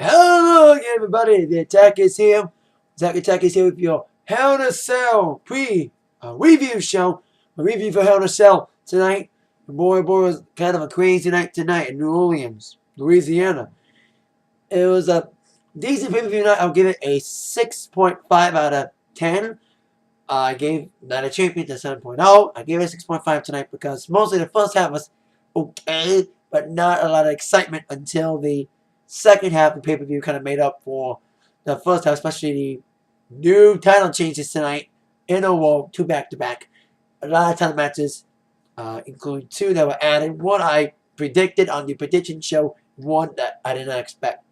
Hello again, everybody. The attack is here. Attack is here with your Hell in a Cell review show. A review for Hell in a Cell tonight. Boy, was kind of a crazy night tonight in New Orleans, Louisiana. It was a decent pay-per-view night. I'll give it a 6.5 out of 10. I gave Night of Champions a 7.0. I gave it a 6.5 tonight because mostly the first half was okay, but not a lot of excitement until the second half of the pay-per-view kind of made up for the first half, especially the new title changes tonight in a row, 2 back-to-back. A lot of title matches, including 2 that were added. One I predicted on the prediction show, one that I did not expect.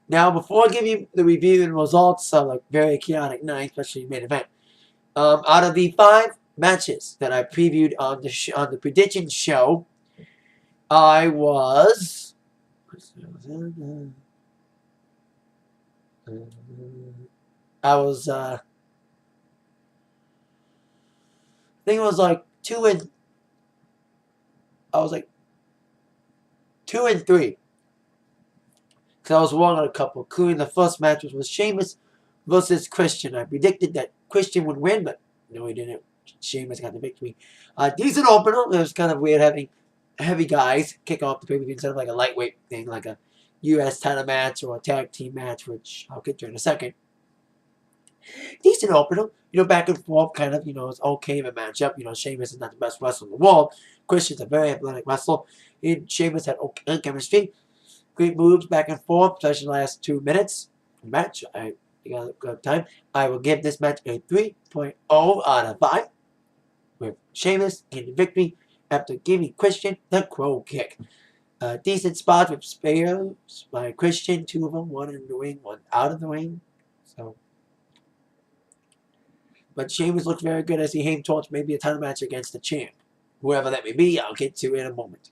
Now, before I give you the review and results of a very chaotic night, especially main event, out of the 5 matches that I previewed on the prediction show, I was I think it was like 2 and 3. Because I was wrong on a couple, including the first match, which was Sheamus versus Christian. I predicted that Christian would win, but no, he didn't. Sheamus got the victory. Decent opener. It was kind of weird having heavy guys kick off the pay-per-view instead of like a lightweight thing, like a U.S. title match or a tag team match, which I'll get to in a second. Decent opener. Back and forth, kind of, it's okay of a matchup. Sheamus is not the best wrestler in the world. Christian's a very athletic wrestler. And Sheamus had okay chemistry. Great moves back and forth, especially the last 2 minutes. Match, I got a good time. I will give this match a 3.0 out of 5. With Sheamus getting the victory after giving Christian the crow kick. Decent spots with spares by Christian, 2 of them, 1 in the ring, 1 out of the ring. But Sheamus looked very good as he aimed towards maybe a title match against the champ. Whoever that may be, I'll get to in a moment.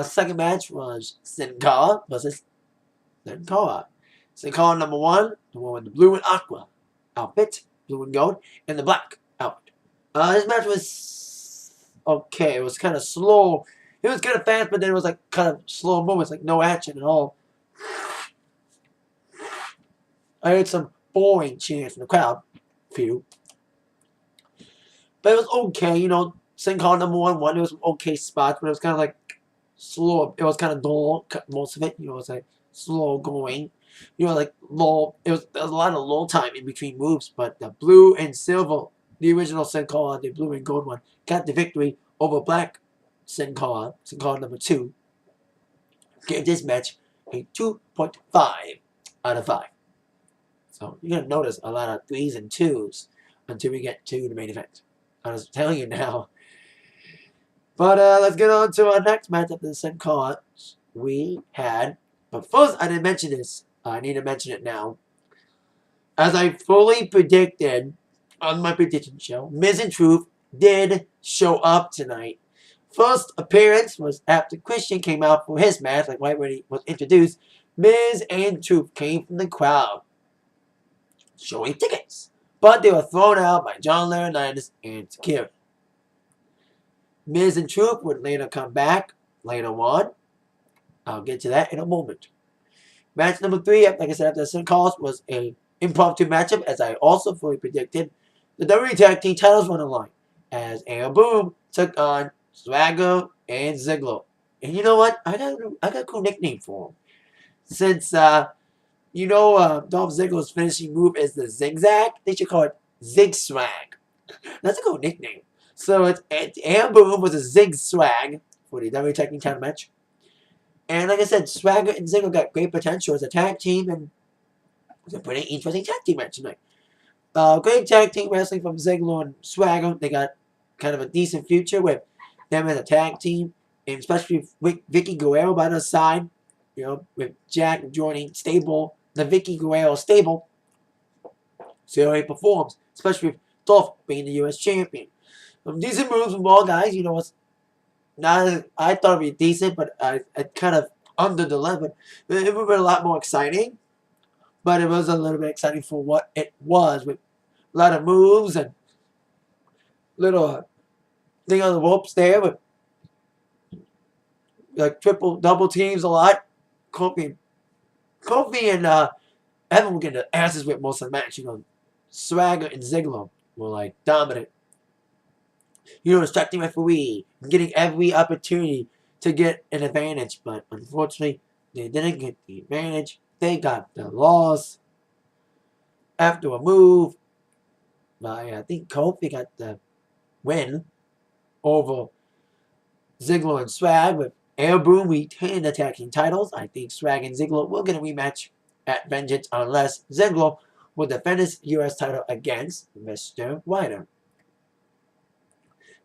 Second match was Sin Cara versus Sin Cara. Sin Cara number 1, the one with the blue and aqua outfit, blue and gold, and the black outfit. This match was okay. It was kind of slow. It was kind of fast, but then it was like kind of slow movements, like no action at all. I heard some boring chants from the crowd. Few. But it was okay, Sin Cara number 1, there was some okay spots, but it was kind of like slow. It was kind of dull, most of it. It was like slow going. Like low. There was a lot of low time in between moves, but the blue and silver, the original Sin Cara, the blue and gold one, got the victory over black Sin Cara number 2. Gave this match a 2.5 out of 5. So you're gonna notice a lot of 3s and 2s until we get to the main event. I was telling you now. But let's get on to our next match of the Sin Cara we had. But first, I didn't mention this. I need to mention it now. As I fully predicted on my prediction show, Miz and Truth did show up tonight. First appearance was after Christian came out for his match, like right when he was introduced. Miz and Truth came from the crowd, showing tickets. But they were thrown out by John Laurinaitis and security. Miz and Truth would later come back later on. I'll get to that in a moment. Match number 3, like I said, after the Sin Cara was an impromptu matchup, as I also fully predicted. The WWE Tag Team titles were on the line, as Aaron Boom took on Swagger and Ziggler. And you know what? I got a cool nickname for him. Since Dolph Ziggler's finishing move is the Zigzag, they should call it Zigswag. That's a cool nickname. So Aaron Boom was a Zigswag for the WWE Tag Team title match. And like I said, Swagger and Ziggler got great potential as a tag team, and it was a pretty interesting tag team match tonight. Great tag team wrestling from Ziggler and Swagger. They got kind of a decent future with them as a tag team, and especially with Vicky Guerrero by their side. With Jack joining the Vicky Guerrero stable. See how he performs, especially with Dolph being the U.S. champion. Decent moves from all guys. I thought it'd be decent, but I kind of under the limit. It would have been a lot more exciting, but it was a little bit exciting for what it was, with a lot of moves and little thing on the ropes there with like double teams a lot. Kofi and Evan were getting the asses with most of the match. You know, Swagger and Ziggler were like dominant. You know, distracting referee, getting every opportunity to get an advantage, but unfortunately, they didn't get the advantage. They got the loss after a move. I think Kofi got the win over Ziggler and Swag with Air Boom retaining the tag team titles. I think Swag and Ziggler will get a rematch at Vengeance unless Ziggler will defend his U.S. title against Mr. Ryder.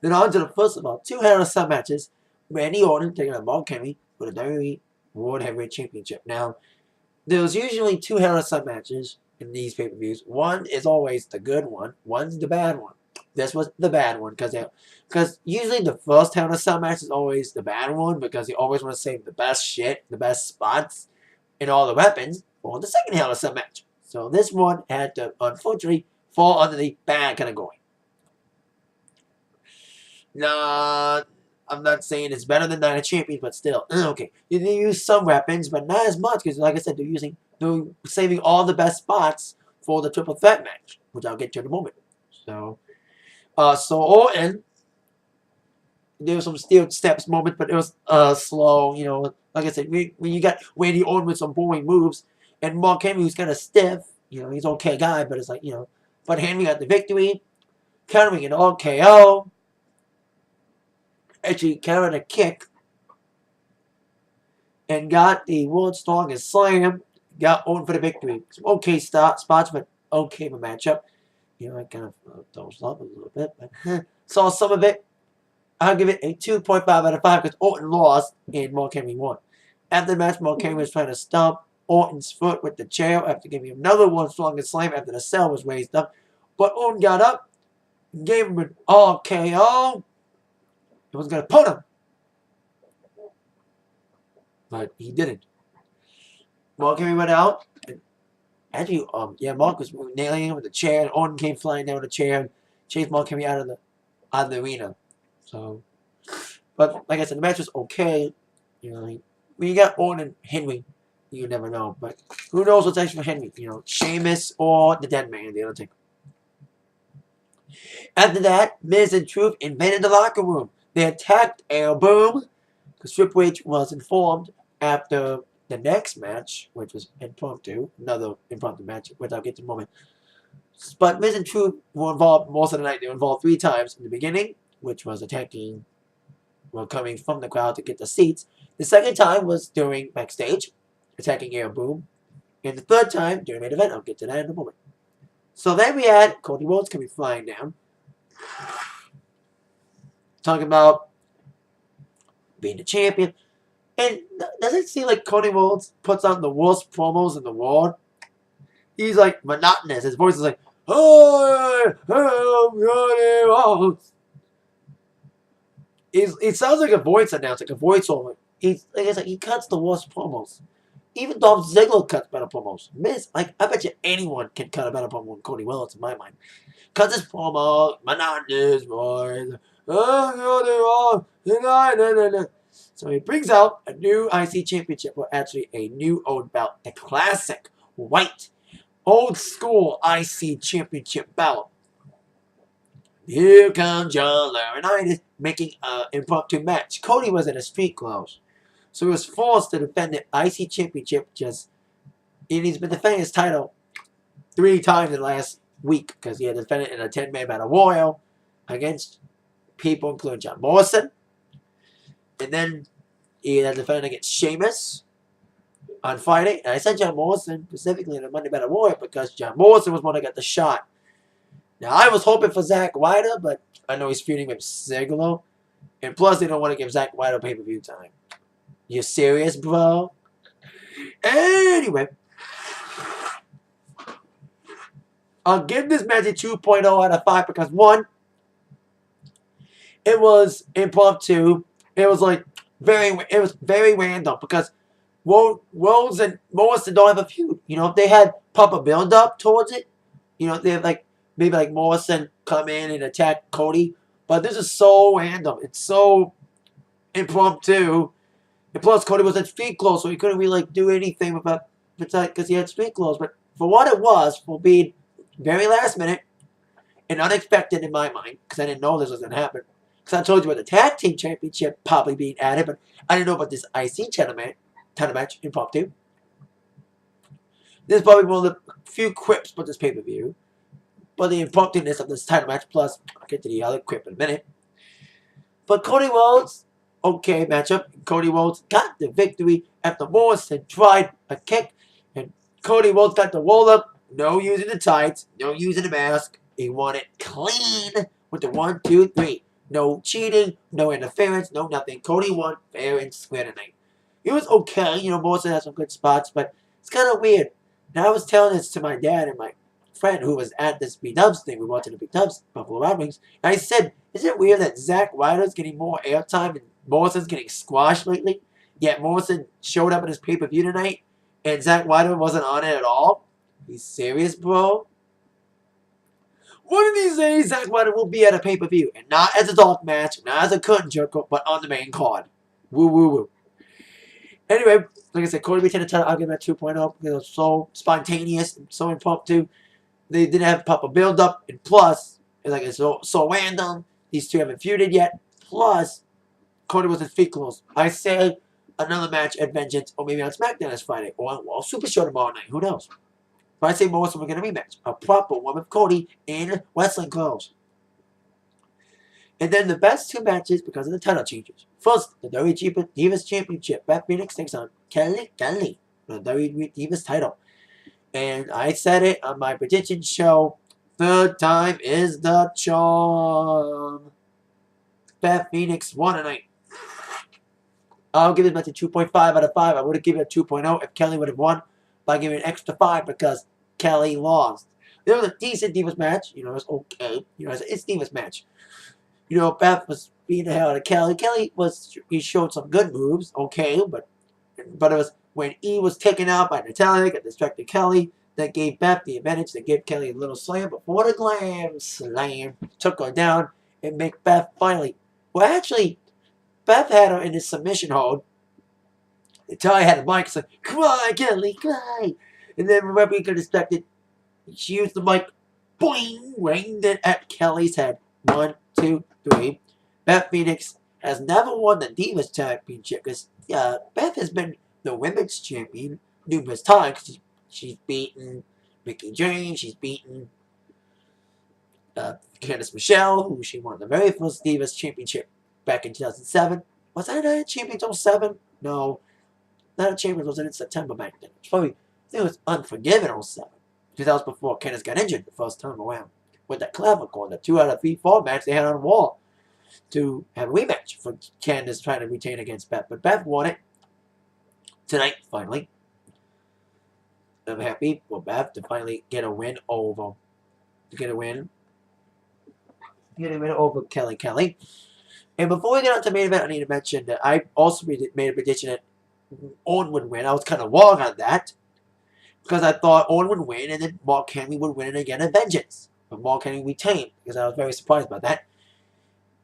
Then on to the first of all, 2 Hell in a Cell matches. Randy Orton taking on Mark Henry for the WWE World Heavyweight Championship. Now, there's usually 2 Hell in a Cell matches in these pay-per-views. One is always the good one. One's the bad one. This was the bad one because usually the first Hell in a Cell match is always the bad one because you always want to save the best shit, the best spots, and all the weapons for the second Hell in a Cell match. So this one had to, unfortunately, fall under the bad category. Nah, I'm not saying it's better than Night of Champions, but still, okay. You use some weapons, but not as much because, like I said, they're saving all the best spots for the triple threat match, which I'll get to in a moment. So Orton, there was some steel steps moments, but it was slow. You know, like I said, when you got Randy Orton with some boring moves, and Mark Henry who's kind of stiff. You know, he's an okay guy, but it's like, you know, but Henry got the victory, countering an RKO. Actually countered a kick and got the world's strongest slam. Got Orton for the victory. Some okay spots, but okay of a matchup. You know, I kind of dozed up a little bit, but saw some of it. I'll give it a 2.5 out of 5 because Orton lost and Mark Henry won. After the match, Mark Henry was trying to stomp Orton's foot with the chair after giving him another world's strongest slam after the cell was raised up. But Orton got up, gave him an RKO. He was going to put him. But he didn't. Mark Henry went out. And actually, Mark was nailing him with the chair. And Orton came flying down with the chair and chased Mark Henry out of the arena. So, but like I said, the match was okay. You know, when you got Orton and Henry, you never know. But who knows what's actually for Henry? You know, Sheamus or the Dead Man, the Undertaker. After that, Miz and Truth invaded the locker room. They attacked Air Boom because Triple H was informed after the next match, which was impromptu, another impromptu match, which I'll get to in a moment. But Miz and Truth were involved most of the night. They were involved 3 times in the beginning, which was attacking, coming from the crowd to get the seats. The second time was during backstage, attacking Air Boom. And the third time during the main event. I'll get to that in a moment. So then we had Cody Rhodes coming flying down, talking about being the champion. And does it seem like Cody Rhodes puts on the worst promos in the world? He's like monotonous. His voice is like, "Hi, I'm Cody Rhodes." It sounds like a voice announcer, like a voiceover. He cuts the worst promos. Even Dolph Ziggler cuts better promos. Miz, like, I bet you anyone can cut a better promo than Cody Rhodes, in my mind. Cuts his promo, monotonous voice. So he brings out a new IC championship, or actually a new old belt, the classic white, old school IC championship belt. Here comes John Laurinaitis making an impromptu match. Cody was in his street clothes, so he was forced to defend the IC championship. And he's been defending his title 3 times in the last week because he had defended it in a 10-man battle royal against people including John Morrison. And then he had defended against Sheamus on Friday. And I said John Morrison specifically in the Monday Battle Royal because John Morrison was one that got the shot. Now, I was hoping for Zack Ryder, but I know he's feuding with Ziggler. And plus, they don't want to give Zack Ryder pay-per-view time. You serious, bro? Anyway, I'll give this match a 2.0 out of 5 because, 1, it was impromptu. It was very random because Rhodes and Morrison don't have a feud. You know, if they had proper build up towards it, you know, they have maybe Morrison come in and attack Cody. But this is so random. It's so impromptu. And plus, Cody was in street clothes, so he couldn't really like do anything about because he had street clothes. But for what it was, for being very last minute and unexpected in my mind, because I didn't know this was gonna happen. Because I told you about the tag team championship probably being added, but I didn't know about this IC title match impromptu. This is probably one of the few quips for this pay-per-view. But the impromptu-ness of this title match, plus I'll get to the other quip in a minute. But Cody Rhodes, okay matchup. Cody Rhodes got the victory after Morrison tried a kick, and Cody Rhodes got the roll up. No using the tights, no using the mask. He won it clean with the 1, 2, 3. No cheating, no interference, no nothing. Cody won fair and square tonight. It was okay, you know, Morrison had some good spots, but it's kind of weird. Now I was telling this to my dad and my friend who was at this B-Dubs thing. We went to the B-Dubs, Buffalo Wild Wings, and I said, is it weird that Zack Ryder's getting more airtime and Morrison's getting squashed lately? Yet Morrison showed up in his pay-per-view tonight, and Zack Ryder wasn't on it at all? Are you serious, bro? One of these days, Zack Ryder will be at a pay-per-view, and not as a dark match, not as a curtain jerker, but on the main card. Woo, woo, woo. Anyway, like I said, Cody retained the title. I'll give him a 2.0 because it was so spontaneous and so impromptu. They didn't have proper build-up, and plus, it's so random. These two haven't feuded yet. Plus, Cody was in feet clothes. I say another match at Vengeance, or maybe on SmackDown this Friday, or on Super Show tomorrow night. Who knows? But I say Morrison we're going to rematch. A proper one with Cody in wrestling clothes. And then the best two matches because of the title changes. First, the WWE Divas Championship. Beth Phoenix takes on Kelly, the WWE Divas title. And I said it on my prediction show. Third time is the charm. Beth Phoenix won tonight. I'll give it back to 2.5 out of 5. I would have given it a 2.0 if Kelly would have won. But I give it an extra 5 because Kelly lost. It was a decent Divas match. You know, it was okay. You know, it's a Divas match. You know, Beth was beating the hell out of Kelly. He showed some good moves, okay, but it was when he was taken out by Natalya, got distracted Kelly, that gave Beth the advantage, that gave Kelly a little slam, before the glam slam took her down and make Beth finally, well actually, Beth had her in the submission hold. Natalya had the mic, said, come on Kelly, cry. And then remember he got distracted, she used the mic, boing, ranged it at Kelly's head. 1, 2, 3. Beth Phoenix has never won the Divas Championship because Beth has been the women's champion numerous times. She's beaten Mickey James. She's beaten Candice Michelle, who she won the very first Divas Championship back in 2007. Was that a Champions 07? No. Not a Champions, was in September back then. I think it was Unforgiven 07. Because that was before Candice got injured the first time around. With that clavicle and the 2 out of 3 fall match they had on the wall to have a rematch for Candice trying to retain against Beth. But Beth won it tonight, finally. I'm happy for Beth to finally get a win over. Get a win over Kelly. And before we get on to the main event, I need to mention that I also made a prediction that Owen would win. I was kind of wrong on that. Because I thought Owen would win and then Mark Henry would win it again at Vengeance. But Mark Henry retained, because I was very surprised by that.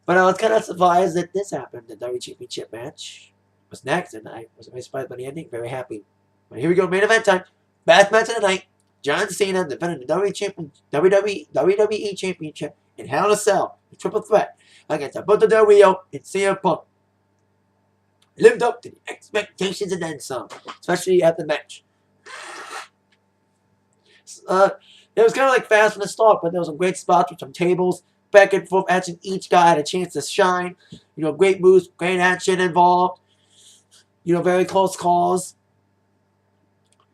But I was kind of surprised that this happened. The WWE Championship match was next, and I was very surprised by the ending. Very happy. But here we go, main event time. Best match of the night. John Cena defending the WWE Championship in Hell in a Cell, the triple threat, against Alberto Del Rio and CM Punk. Lived up to the expectations and then some, especially at the match. It was kind of like fast from the start, but there was some great spots with some tables, back and forth action. Each guy had a chance to shine. You know, great moves, great action involved. You know, very close calls.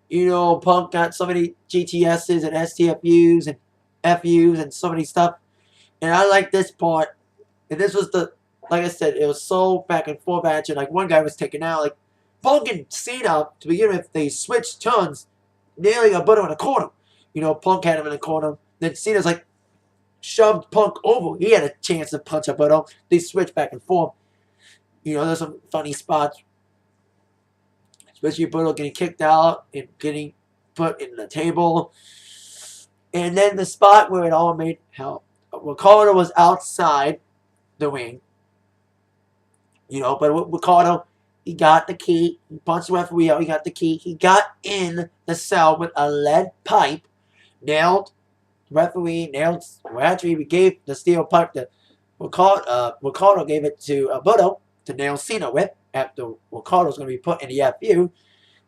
You know, Punk got so many GTSs and STFUs and FUs and so many stuff. And I like this part. And this was like I said, it was so back and forth action. Like one guy was taken out. Like Punk and Cena, to begin with, they switched turns nearly a butter in a corner. You know, Punk had him in the corner. Then Cena's like shoved Punk over. He had a chance to punch a butter. They switched back and forth. You know, there's some funny spots. Especially Butter getting kicked out and getting put in the table. And then the spot where it all made hell. Ricardo was outside the ring. You know, but Ricardo He got the key. He punched the referee out. He got the key. He got in the cell with a lead pipe. Nailed the referee. Nailed. Well, actually, we gave the steel pipe to Ricardo gave it to Alberto to nail Cena with. After Ricardo's going to be put in the FU.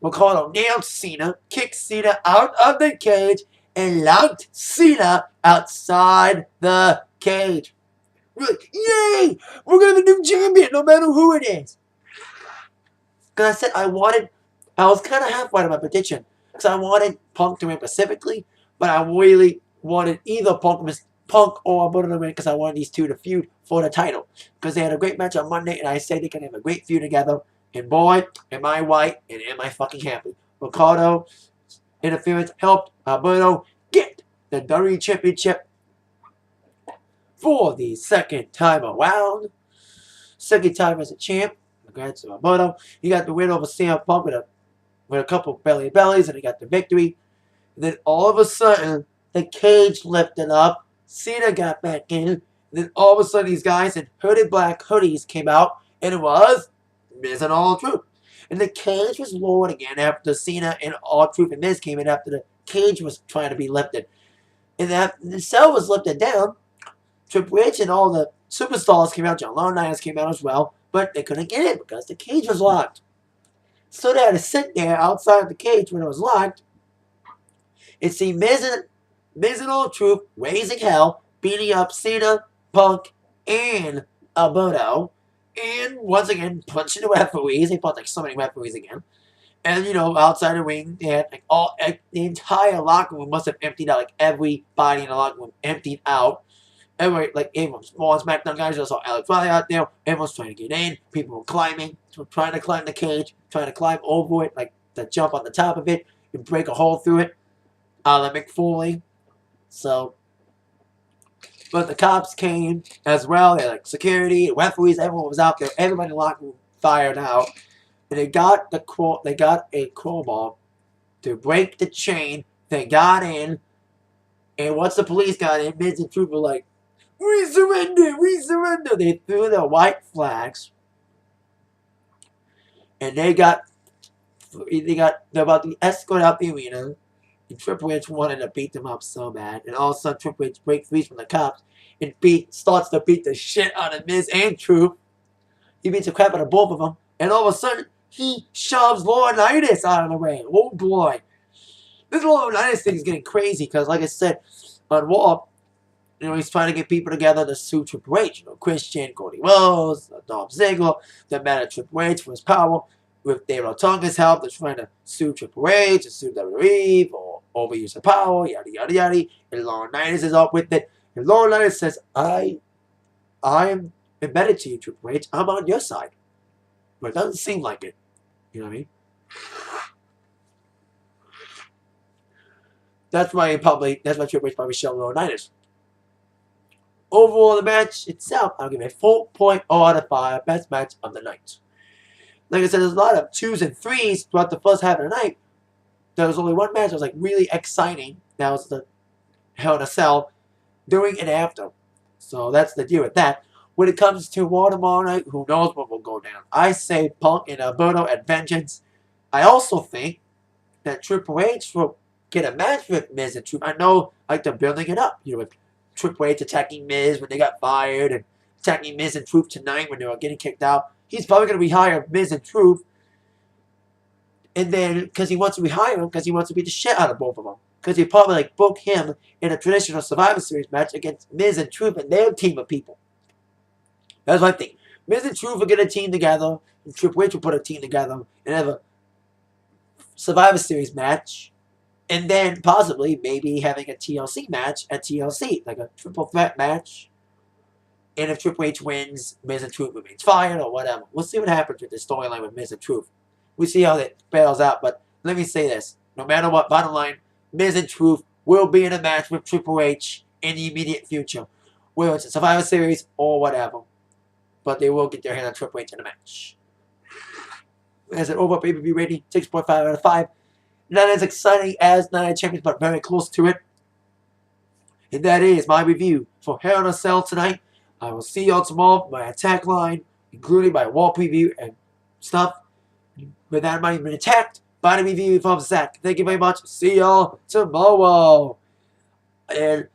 Ricardo nailed Cena, kicked Cena out of the cage, and locked Cena outside the cage. We're like, yay! We're going to have a new champion, no matter who it is. Because I said I was kind of halfway to my prediction. Because I wanted Punk to win specifically, but I really wanted either Punk or Alberto to win because I wanted these two to feud for the title. Because they had a great match on Monday, and I said they can have a great feud together. And boy, am I white, and am I fucking happy. Ricardo's interference helped Alberto get the WWE Championship for the second time around. Second time as a champ. Congrats to Alberto. He got the win over CM Punk with a couple bellies, and he got the victory. And then all of a sudden, the cage lifted up. Cena got back in. And then all of a sudden, these guys in hooded black hoodies came out, and it was Miz and R-Truth. And the cage was lowered again after Cena and R-Truth and Miz came in after the cage was trying to be lifted. And that the cell was lifted down. Triple H and all the superstars came out. John Laurinaitis came out as well. But they couldn't get in because the cage was locked. So they had to sit there outside the cage when it was locked and see Miz and R-Truth raising hell, beating up Cena, Punk, and Alberto. And once again, punching the referees. They punched like so many referees again. And, outside the ring, they had like the entire locker room must have emptied out. Like everybody in the locker room emptied out. Everybody, like everyone's small SmackDown guys. I saw Alex Riley out there. Everyone's trying to get in. People were climbing, trying to climb the cage, trying to climb over it, like to jump on the top of it and break a hole through it. Like Mick Foley. So, but the cops came as well. They had like security, referees, everyone was out there. Everybody in the locker room fired out. And they got a crowbar to break the chain. They got in. And once the police got in, Miz and Truth were like, we surrender, we surrender. They threw their white flags. And they're about to escort out the arena. And Triple H wanted to beat them up so bad. And all of a sudden, Triple H breaks free from the cops and starts to beat the shit out of Miz and Truth. He beats the crap out of both of them. And all of a sudden, he shoves Laurinaitis out of the way. Oh boy. This Laurinaitis thing is getting crazy because, like I said, on Raw, he's trying to get people together to sue Triple H. Christian, Cody Rhodes, Dolph Ziggler, the man at Triple H for his power. With Dave Tonga's help, they're trying to sue Triple H and sue WWE for overuse of power, yada, yada, yada. And Laurinaitis is up with it. And Laurinaitis says, I am embedded to you, Triple H. I'm on your side. But it doesn't seem like it. You know what I mean? That's why Triple H probably showed Laurinaitis. Overall, the match itself, I'll give it a 4.0 out of 5. Best match of the night. Like I said, there's a lot of 2s and 3s throughout the first half of the night. There was only one match that was like really exciting. That was the Hell in a Cell during and after. So that's the deal with that. When it comes to Raw tomorrow night, who knows what will go down. I say Punk and Alberto at Vengeance. I also think that Triple H will get a match with Miz and Truth. I know, like, they're building it up. With Triple H attacking Miz when they got fired and attacking Miz and Truth tonight when they were getting kicked out. He's probably going to rehire Miz and Truth. And then, because he wants to rehire him, because he wants to beat the shit out of both of them. Because he probably, like, book him in a traditional Survivor Series match against Miz and Truth and their team of people. That's what I think. Miz and Truth will get a team together. And Triple H will put a team together and have a Survivor Series match. And then, possibly, maybe having a TLC match at TLC. Like a triple threat match. And if Triple H wins, Miz and Truth remains fired or whatever. We'll see what happens with the storyline with Miz and Truth. We'll see how that bails out. But let me say this. No matter what, bottom line, Miz and Truth will be in a match with Triple H in the immediate future. Whether it's a Survivor Series or whatever. But they will get their hand on Triple H in a match. As an overall pay-per-view rating, 6.5 out of 5. Not as exciting as Night of Champions, but very close to it. And that is my review for Hell in a Cell tonight. I will see y'all tomorrow for my attack line, including my wall preview and stuff. With that, might have been attacked. Body review from Zach. Thank you very much. See y'all tomorrow. And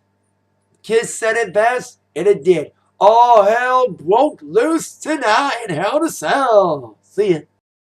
Kiss said it best, and it did. All hell broke loose tonight in Hell to Cell. See ya.